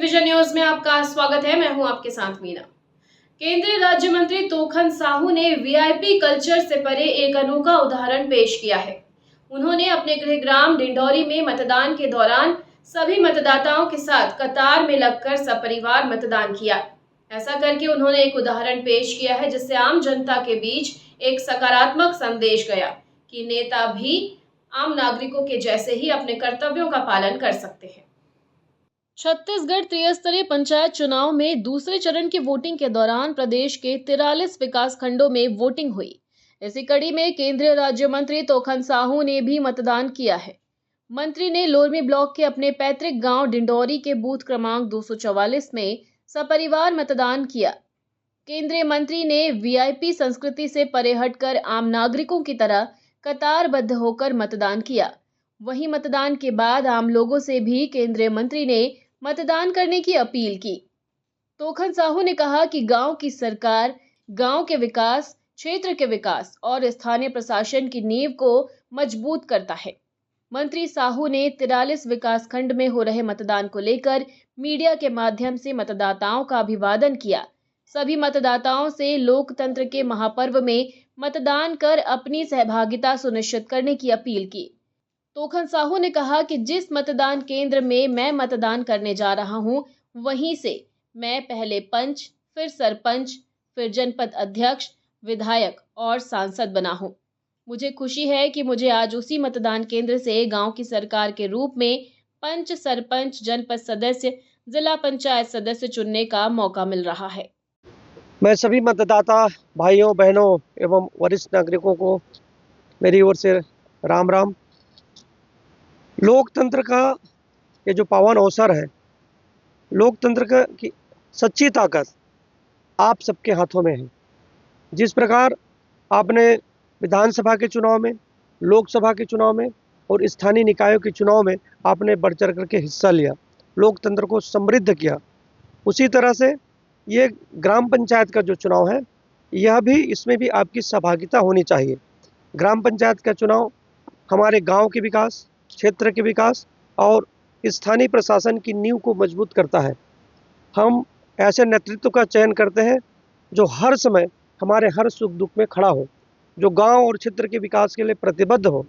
Vision news में आपका स्वागत है। मैं हूं आपके साथ मीना। केंद्रीय राज्य मंत्री तोखन साहू ने वीआईपी कल्चर से परे एक अनोखा उदाहरण पेश किया है। उन्होंने अपने गृहग्राम डिंडौरी में मतदान के दौरान सभी मतदाताओं के साथ कतार में लगकर सपरिवार मतदान किया। ऐसा करके उन्होंने एक उदाहरण पेश किया है जिससे आम जनता के बीच एक सकारात्मक संदेश गया कि नेता भी आम नागरिकों के जैसे ही अपने कर्तव्यों का पालन कर सकते हैं। छत्तीसगढ़ त्रिस्तरीय पंचायत चुनाव में दूसरे चरण की वोटिंग के दौरान प्रदेश के 43 विकास खंडों में वोटिंग हुई। इसी कड़ी में केंद्रीय राज्य मंत्री तोखन साहू ने भी मतदान किया है। मंत्री ने लोरमी ब्लॉक के अपने पैतृक गांव डिंडौरी के बूथ क्रमांक 244 में सपरिवार मतदान किया। केंद्रीय मंत्री ने वीआईपी संस्कृति से परे हटकर आम नागरिकों की तरह कतारबद्ध होकर मतदान किया। वहीं मतदान के बाद आम लोगों से भी केंद्रीय मंत्री ने मतदान करने की अपील की। तोखन साहू ने कहा कि गांव की सरकार गांव के विकास, क्षेत्र के विकास और स्थानीय प्रशासन की नींव को मजबूत करता है। मंत्री साहू ने 43 विकास खंड में हो रहे मतदान को लेकर मीडिया के माध्यम से मतदाताओं का अभिवादन किया। सभी मतदाताओं से लोकतंत्र के महापर्व में मतदान कर अपनी सहभागिता सुनिश्चित करने की अपील की। तोखन साहू ने कहा कि जिस मतदान केंद्र में मैं मतदान करने जा रहा हूं, वहीं से मैं पहले पंच, फिर सरपंच, फिर जनपद अध्यक्ष, विधायक और सांसद बना हूं। मुझे खुशी है कि मुझे आज उसी मतदान केंद्र से गांव की सरकार के रूप में पंच, सरपंच, जनपद सदस्य, जिला पंचायत सदस्य चुनने का मौका मिल रहा है। मैं सभी मतदाता भाइयों बहनों एवं वरिष्ठ नागरिकों को मेरी ओर से राम राम। लोकतंत्र का ये जो पावन अवसर है, लोकतंत्र का की सच्ची ताकत आप सबके हाथों में है। जिस प्रकार आपने विधानसभा के चुनाव में, लोकसभा के चुनाव में और स्थानीय निकायों के चुनाव में आपने बढ़ चढ़ करके हिस्सा लिया, लोकतंत्र को समृद्ध किया, उसी तरह से ये ग्राम पंचायत का जो चुनाव है, यह भी इसमें भी आपकी सहभागिता होनी चाहिए। ग्राम पंचायत का चुनाव हमारे गांव के विकास, क्षेत्र के विकास और स्थानीय प्रशासन की नींव को मजबूत करता है। हम ऐसे नेतृत्व का चयन करते हैं जो हर समय हमारे हर सुख दुख में खड़ा हो, जो गांव और क्षेत्र के विकास के लिए प्रतिबद्ध हो,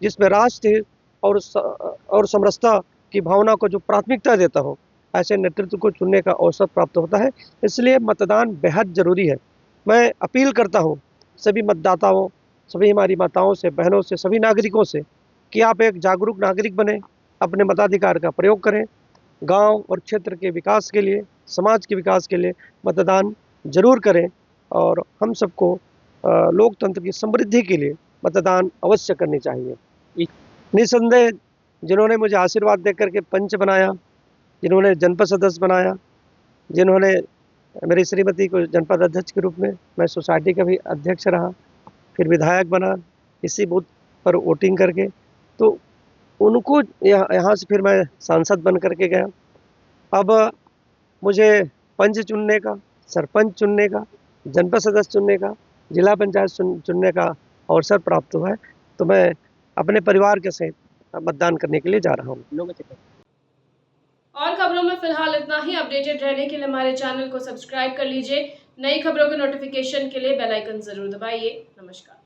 जिसमें राष्ट्र हित और समरसता की भावना को जो प्राथमिकता देता हो, ऐसे नेतृत्व को चुनने का अवसर प्राप्त होता है। इसलिए मतदान बेहद जरूरी है। मैं अपील करता हूँ सभी मतदाताओं, सभी हमारी माताओं से, बहनों से, सभी नागरिकों से कि आप एक जागरूक नागरिक बने, अपने मताधिकार का प्रयोग करें। गांव और क्षेत्र के विकास के लिए, समाज के विकास के लिए मतदान जरूर करें और हम सबको लोकतंत्र की समृद्धि के लिए मतदान अवश्य करनी चाहिए। निसंदेह जिन्होंने मुझे आशीर्वाद देकर के पंच बनाया, जिन्होंने जनपद सदस्य बनाया, जिन्होंने मेरी श्रीमती को जनपद अध्यक्ष के रूप में, मैं सोसाइटी का भी अध्यक्ष रहा, फिर विधायक बना इसी बूथ पर वोटिंग करके, तो उनको यहाँ से फिर मैं सांसद बन करके गया। अब मुझे पंच चुनने का, सरपंच चुनने का, जनपद सदस्य चुनने का, जिला पंचायत चुनने का अवसर प्राप्त हुआ है, तो मैं अपने परिवार के सहित मतदान करने के लिए जा रहा हूँ। और खबरों में फिलहाल इतना ही। अपडेटेड रहने के लिए हमारे चैनल को सब्सक्राइब कर लीजिए। नई खबरों के नोटिफिकेशन के लिए बेल आइकन जरूर दबाइए। नमस्कार।